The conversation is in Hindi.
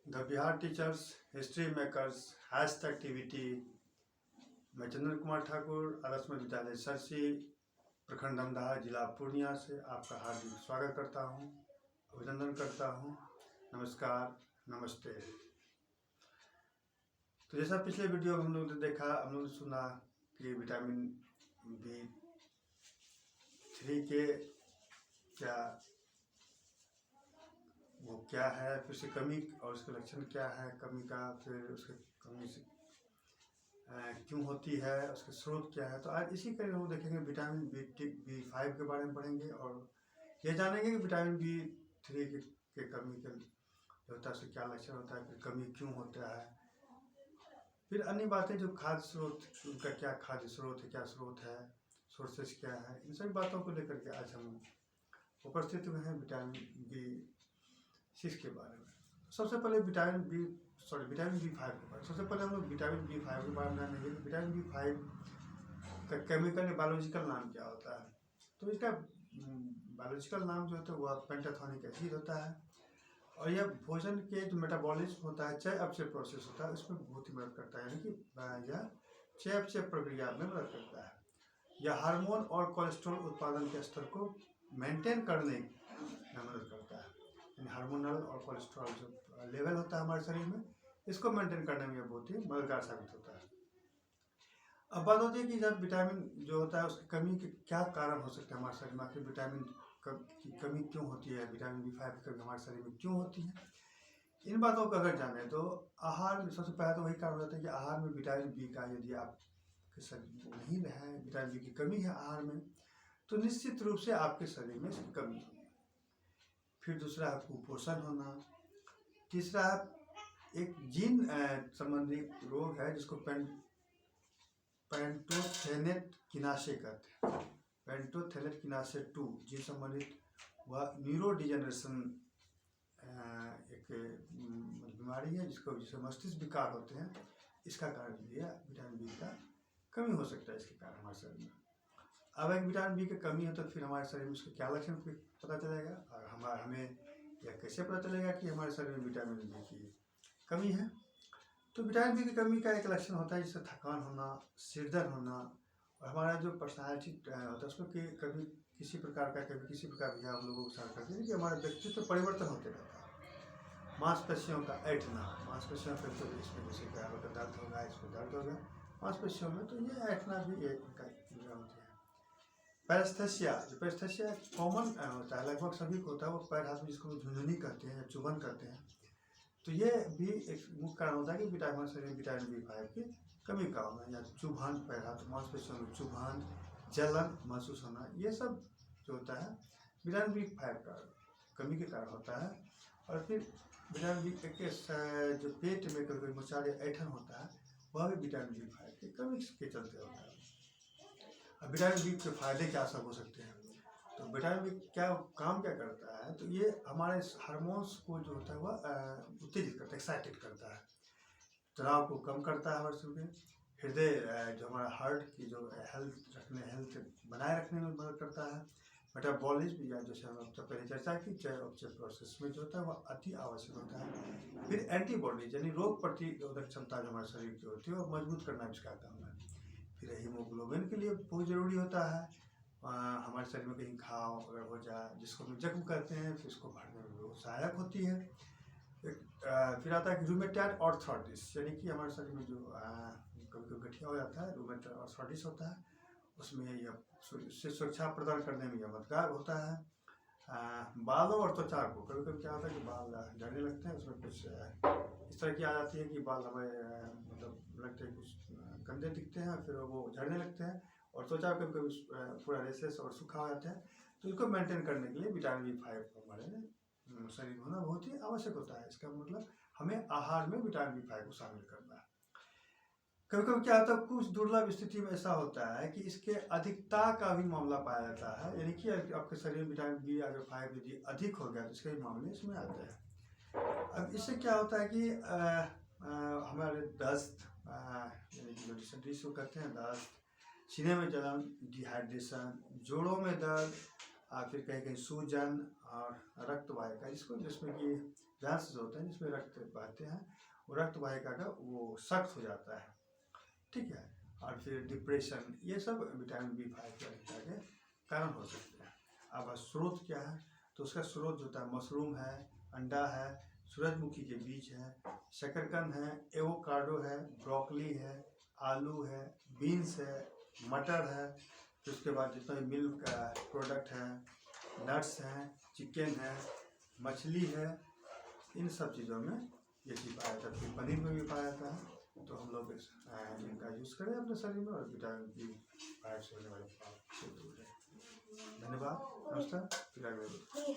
The Bihar teachers history makers #TVT। मैं चंदन कुमार ठाकुर आदर्श मध्य विद्यालय सरसी प्रखंड अमदाहा जिला पूर्णिया से आपका हार्दिक स्वागत करता हूं, अभिनंदन करता हूं। नमस्कार, नमस्ते। तो जैसा पिछले वीडियो में हम लोगों ने देखा, हम लोगों ने सुना कि विटामिन B3 के क्या है, फिर उसकी कमी और उसके लक्षण क्या है कमी का, फिर उसके कमी से क्यों होती है, उसके स्रोत क्या है। तो आज इसी कड़ी हम देखेंगे विटामिन B5 के बारे में पढ़ेंगे और ये जानेंगे कि विटामिन B3 के कमी के जो होता है उसके क्या लक्षण होता है, फिर कमी क्यों होता है, फिर अन्य बातें जो खाद्य स्रोत, उनका क्या खाद्य स्रोत है, क्या स्रोत है, सोर्सेस क्या है, इन सभी बातों को लेकर के आज हम उपस्थित हुए हैं विटामिन B6 के बारे में। सबसे पहले विटामिन B5 के बारे में। सबसे पहले हम लोग विटामिन B5 के बारे में जानेंगे। विटामिन B5 का केमिकल या बायोलॉजिकल नाम क्या होता है। तो इसका बायोलॉजिकल नाम जो होता है वह पेंटाथोनिक एसिड होता है और यह भोजन के जो मेटाबॉलिज्म होता है, चय अपचय प्रोसेस होता है, उसमें बहुत ही मदद करता है। यानी कि यह चय अपचय प्रक्रिया में मदद करता है। यह हार्मोन और कोलेस्ट्रॉल उत्पादन के स्तर को मेंटेन करने में मदद करता है। यानी हार्मोनल और कोलेस्ट्रॉल जो लेवल होता है हमारे शरीर में, इसको मेंटेन करने में बहुत ही मददगार साबित होता है। अब बात होती है कि जब विटामिन जो होता है उसकी कमी के क्या कारण हो सकते हैं हमारे शरीर में, आखिर विटामिन की कमी क्यों होती है, विटामिन B5 की कमी हमारे शरीर में क्यों होती है। इन बातों को अगर जाने तो आहार में सबसे पहले तो वही कारण होता है कि आहार में विटामिन B का यदि आपके शरीर में नहीं है, विटामिन B की कमी है आहार में, तो निश्चित रूप से आपके शरीर में इसकी कमी होगी। फिर दूसरा है कुपोषण होना। तीसरा एक जीन संबंधी रोग है जिसको पेंटोथेनेट किनासे कहते हैं। पेंटोथेनेट किनासे 2 जीन संबंधित वह न्यूरो डिजेनरेशन एक बीमारी है जिसे मस्तिष्क विकार होते हैं। इसका कारण भी है विटामिन B का कमी हो सकता है इसके कारण हमारे शरीर में। अब एक विटामिन B की कमी है तो फिर हमारे शरीर में उसके क्या लक्षण पता चलेगा और हमें यह कैसे पता चलेगा कि हमारे शरीर में विटामिन B की कमी है। तो विटामिन B की कमी का एक लक्षण होता है जिससे थकान होना, सिरदर्द होना और हमारा जो पर्सनैलिटी होता है उसमें कभी किसी प्रकार का हम लोगों के साथ करते हैं कि हमारा व्यक्तित्व परिवर्तन होते रहता है। मांसपेशियों का ऐंठना, मांसपेशियों पर तो इसमें जैसे क्या होगा, दर्द होगा, इसमें दर्द होगा मांसपेशियों में, तो ये ऐंठना भी एक क्रिया होती है। पैरेस्थेसिया, जो पैरेस्थेसिया कॉमन होता है, लगभग सभी को होता है, वो पैर हाथ में जिसको झुंझुनी कहते हैं या चुभन कहते हैं। तो ये भी एक मुख्य कारण होता है कि विटामिन B5 की कमी का होना या चुभान, पैर हाथ मांसपेशियों में चुभान, जलन महसूस होना, ये सब जो होता है विटामिन B5 का कमी के कारण होता है। और फिर विटामिन B के जो पेट में कभी मुचाड़ या ऐंठन होता है वह भी विटामिन B5 की कमी के चलते होता है। अब विटामिन B के फायदे क्या सब हो सकते हैं। तो विटामिन B क्या करता है, तो ये हमारे हार्मोन्स को जो होता है वह उत्तेजित करता है, एक्साइटेड करता है, तनाव को कम करता है हमारे शरीर में। हृदय जो हमारा हार्ट की जो हेल्थ बनाए रखने में मदद करता है। मेटाबॉलिज्म या जैसे हम पहले चर्चा की, चय अपचय प्रोसेस में जो होता है वह अति आवश्यक होता है। फिर एंटीबॉडीज यानी रोग प्रतिरोधक क्षमता जो हमारे शरीर की होती है वो मजबूत करना भी इसका काम है। फिर हीमोग्लोबिन के लिए बहुत ज़रूरी होता है। हमारे शरीर में कहीं घाव अगर हो जाए, जिसको हम जख्म कहते हैं, फिर इसको भरने में बहुत सहायक होती है। फिर आता है कि रूमेटॉइड आर्थराइटिस, यानी कि हमारे शरीर में जो कभी कभी गठिया हो जाता है, रूमेटॉइड आर्थराइटिस होता है, उसमें यह से सुरक्षा प्रदान करने में यह मददगार होता है। बालों और त्वचा को कभी कभी क्या होता है कि बाल झड़ने लगते हैं, उसमें कुछ इस तरह की आ जाती है कि बाल हमें मतलब लगते हैं कुछ गंदे दिखते हैं, फिर वो झड़ने लगते हैं और त्वचा कभी कभी पूरा रेसेस और सूखा हो जाता है। तो इसको मेंटेन करने के लिए विटामिन B5 हमारे शरीर में होना बहुत ही आवश्यक होता है। इसका मतलब हमें आहार में विटामिन B5 को शामिल करना है। कभी कभी क्या होता है, कुछ दुर्लभ स्थिति में ऐसा होता है कि इसके अधिकता का भी मामला पाया जाता है, यानी कि आपके शरीर में विटामिन B5 यदि अधिक हो गया तो इसके भी मामले इसमें आते हैं। अब इससे क्या होता है कि हमारे दस्त यानी कि जो डिसेंट्री को कहते हैं, दस्त, सीने में जलन, डिहाइड्रेशन, जोड़ों में दर्द, फिर कहीं कहीं सूजन और रक्त वाहिका, जिसमें कि जहाँ से होते हैं जिसमें रक्त बहते हैं, वो रक्त वाहिका का वो सख्त हो जाता है, ठीक है। और फिर डिप्रेशन, ये सब विटामिन B5 की अधिकता के कारण हो सकते हैं। अब स्रोत क्या है, तो उसका स्रोत जो होता है मशरूम है, अंडा है, सूरजमुखी के बीज है, शकरकंद है, एवोकाडो है, ब्रोकली है, आलू है, बीन्स है, मटर है, फिर उसके बाद जितना भी मिल्क प्रोडक्ट है, नट्स हैं, चिकन है, मछली है, इन सब चीज़ों में ये चीज़ पाया जाता है। फिर पनीर में भी पाया जाता है। तो हम लोग इनका यूज़ करें अपने शरीर में और विटामिन B5 से होने वाले फायदे से दूर रहें। धन्यवाद, नमस्कार, फिर अगले